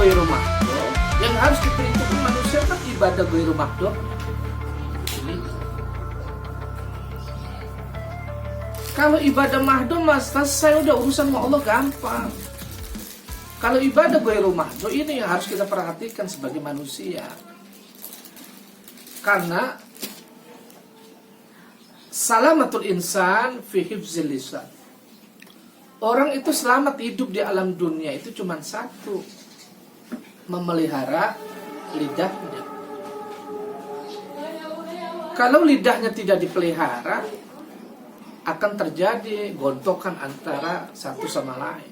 ghairu mahdhur. Yang harus diperhitungkan manusia kan ibadah ghairu mahdhur. Kalau ibadah mahdhur mas selesai, udah urusan sama Allah gampang. Kalau ibadah ghairu mahdhur ini yang harus kita perhatikan sebagai manusia. Karena salamatul insan fi hifzil lisan. Orang itu selamat hidup di alam dunia itu cuma satu, memelihara lidahnya. Kalau lidahnya tidak dipelihara, akan terjadi gontokan antara satu sama lain.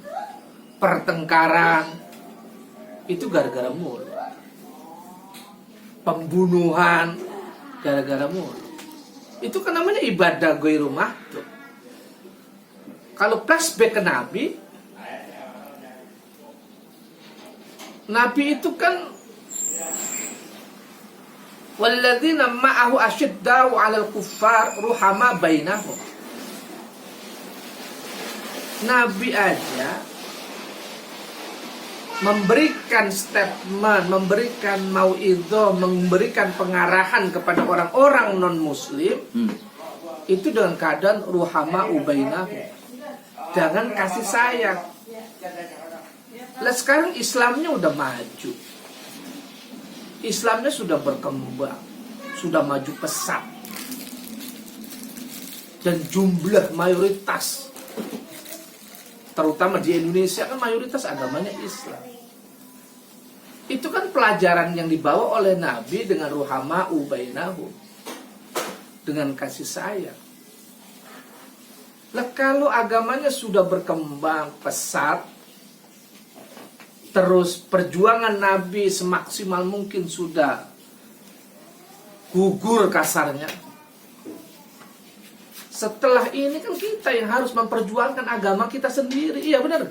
Pertengkaran itu gara-gara mulut. Pembunuhan gara-gara mulut. Itu kan namanya ibadah ghairu mahdhur. Kalau flashback ke Nabi itu kan walladzina ma'ahu asyiddau 'alal kuffar ruhama bainahum. Nabi aja memberikan statement, memberikan mauidhah, memberikan pengarahan kepada orang-orang non-muslim itu dengan keadaan ruhama bainahum. Jangan kasih sayang. Lah sekarang Islamnya udah maju. Islamnya sudah berkembang, sudah maju pesat. Dan jumlah mayoritas, terutama di Indonesia kan mayoritas agamanya Islam. Itu kan pelajaran yang dibawa oleh Nabi dengan ruhama bainahum, dengan kasih sayang. Lah kalau agamanya sudah berkembang pesat, terus perjuangan Nabi semaksimal mungkin sudah gugur kasarnya. Setelah ini kan kita yang harus memperjuangkan agama kita sendiri. Iya benar.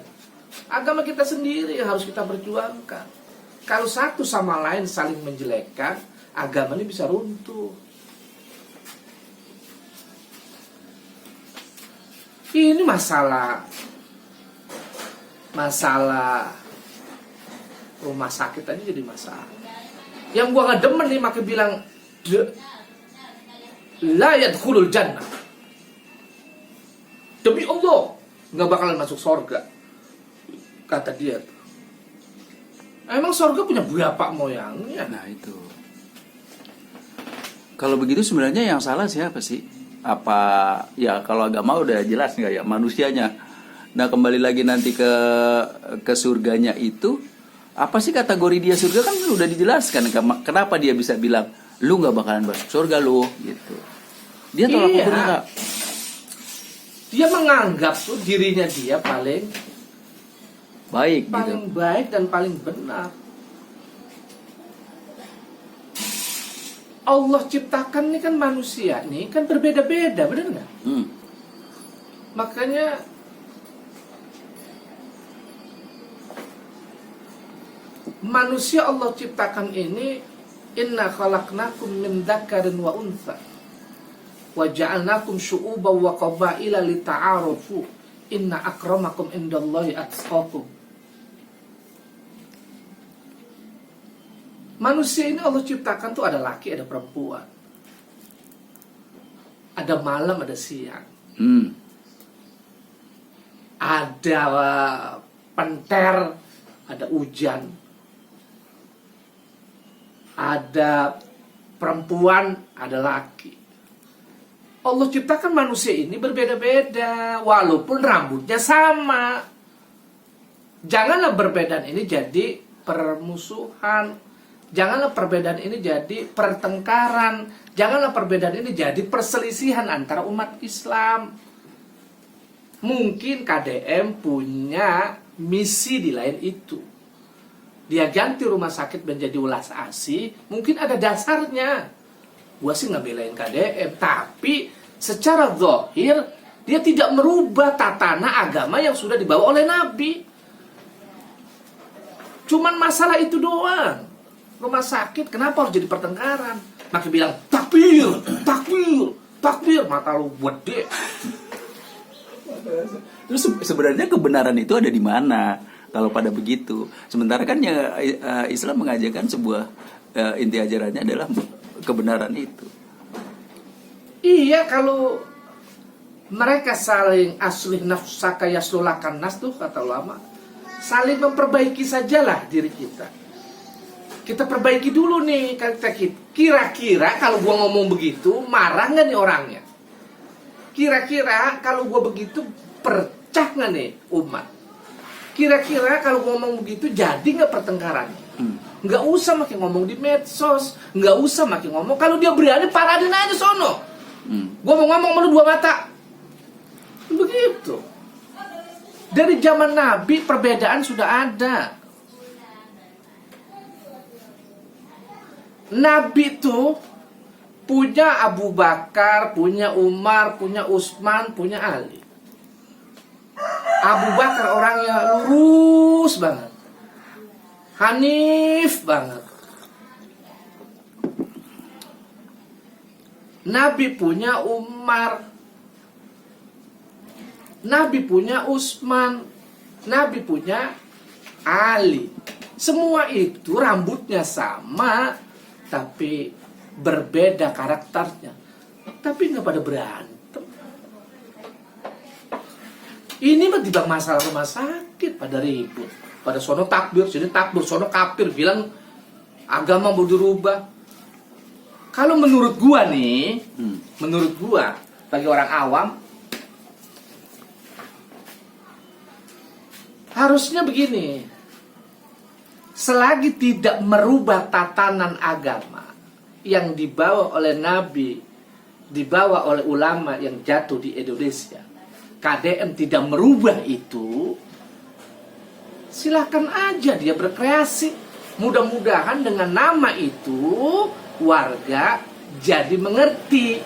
Agama kita sendiri yang harus kita perjuangkan. Kalau satu sama lain saling menjelekkan, agama ini bisa runtuh. Ini masalah rumah sakit aja jadi masalah. Yang gua nggak demen nih maka bilang la yadkhulul jannah. Demi Allah nggak bakalan masuk surga, kata dia. Emang surga punya berapa moyangnya? Nah itu. Kalau begitu sebenarnya yang salah siapa sih? Apa ya kalau agama udah jelas nggak ya manusianya. Nah kembali lagi nanti ke surganya itu apa sih kategori dia surga kan udah dijelaskan. Kenapa dia bisa bilang lu nggak bakalan masuk surga lu gitu. Dia tolak ukur enggak. Dia menganggap tuh dirinya dia paling baik dan paling benar. Allah ciptakan nih kan manusia nih kan berbeda-beda, benar nggak? Makanya manusia Allah ciptakan ini inna khalaqnakum min dzakarin wa untha wa ja'alnakum syu'uban wa qabaila lita'arafu inna akramakum indallahi atqakum. Manusia ini Allah ciptakan tuh ada laki, ada perempuan. Ada malam, ada siang. Ada penter, ada hujan. Ada perempuan, ada laki. Allah ciptakan manusia ini berbeda-beda, walaupun rambutnya sama. Janganlah perbedaan ini jadi permusuhan. Janganlah perbedaan ini jadi pertengkaran. Janganlah perbedaan ini jadi perselisihan antara umat Islam. Mungkin KDM punya misi di lain itu. Dia ganti rumah sakit menjadi ulas ASI, mungkin ada dasarnya. Gua sih nggak belain KDM, tapi secara zahir dia tidak merubah tatanan agama yang sudah dibawa oleh Nabi. Cuman masalah itu doang. Rumah sakit kenapa harus jadi pertengkaran? Maka bilang takbir, takbir, takbir, mata lu gede. Terus sebenarnya kebenaran itu ada di mana? kalau pada begitu. Sementara kan ya Islam mengajarkan sebuah inti ajarannya adalah kebenaran itu. Iya, kalau mereka saling aslih nafsaka yaslulakan nas tuh kata ulama, saling memperbaiki sajalah diri kita. Kita perbaiki dulu nih kata kita. Kira-kira kalau gua ngomong begitu marah nggak nih orangnya? Kira-kira kalau gua begitu pecah nggak nih umat? Kira-kira kalau gua ngomong begitu jadi nggak pertengkarannya? Nggak usah makin ngomong di medsos, nggak usah makin ngomong. Kalau dia berani paradin aja sono. Gua mau ngomong sama lu dua mata. Begitu. Dari zaman Nabi perbedaan sudah ada. Nabi tuh punya Abu Bakar, punya Umar, punya Utsman, punya Ali. Abu Bakar orangnya lurus banget, hanif banget. Nabi punya Umar, Nabi punya Utsman, Nabi punya Ali. Semua itu rambutnya sama, tapi berbeda karakternya. Tapi nggak pada berantem. Ini mah tidak masalah rumah sakit pada ribut. Pada sono takbir, sini takbir, sono kafir, bilang agama mau dirubah. Kalau menurut gua nih, menurut gua bagi orang awam harusnya begini. Selagi tidak merubah tatanan agama yang dibawa oleh Nabi, dibawa oleh ulama yang jatuh di Indonesia, KDM tidak merubah itu, silakan aja dia berkreasi. Mudah-mudahan dengan nama itu warga jadi mengerti,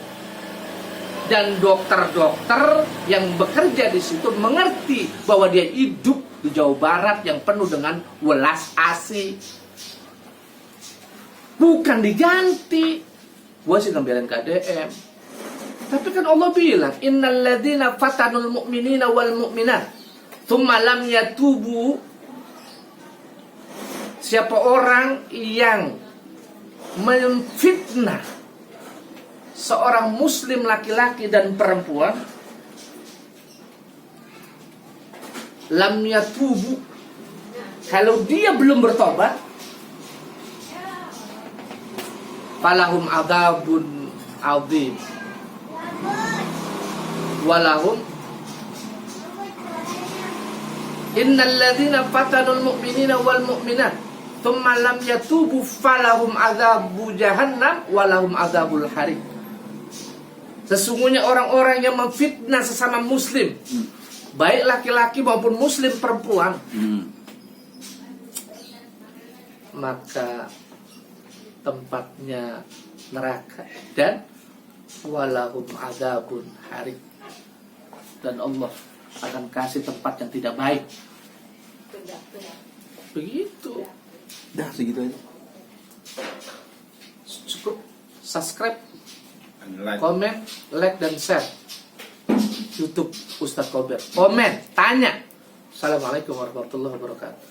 dan dokter-dokter yang bekerja di situ mengerti bahwa dia hidup di Jawa Barat yang penuh dengan welas asih. Bukan diganti. Gua sih ngambilin KDM. Tapi kan Allah bilang, innal ladzina fatanul mu'minina wal mu'minat tsumma lam yatubu. Siapa orang yang memfitnah seorang muslim laki-laki dan perempuan, lam yatubu, kalau dia belum bertobat, falahum adzabun adzim walahum innal ladzina fatanul mu'minina wal mu'minat tsumma lam yatubu falahum adzabu jahannam walahum adzabul harim. Sesungguhnya orang-orang yang memfitnah sesama muslim, baik laki-laki maupun muslim perempuan, maka tempatnya neraka dan walahum adzabun harim, dan Allah akan kasih tempat yang tidak baik. Begitu. Dah segitu aja. Cukup subscribe, komen, like dan share YouTube Ustadz Kober. Komen, tanya. Assalamualaikum warahmatullahi wabarakatuh.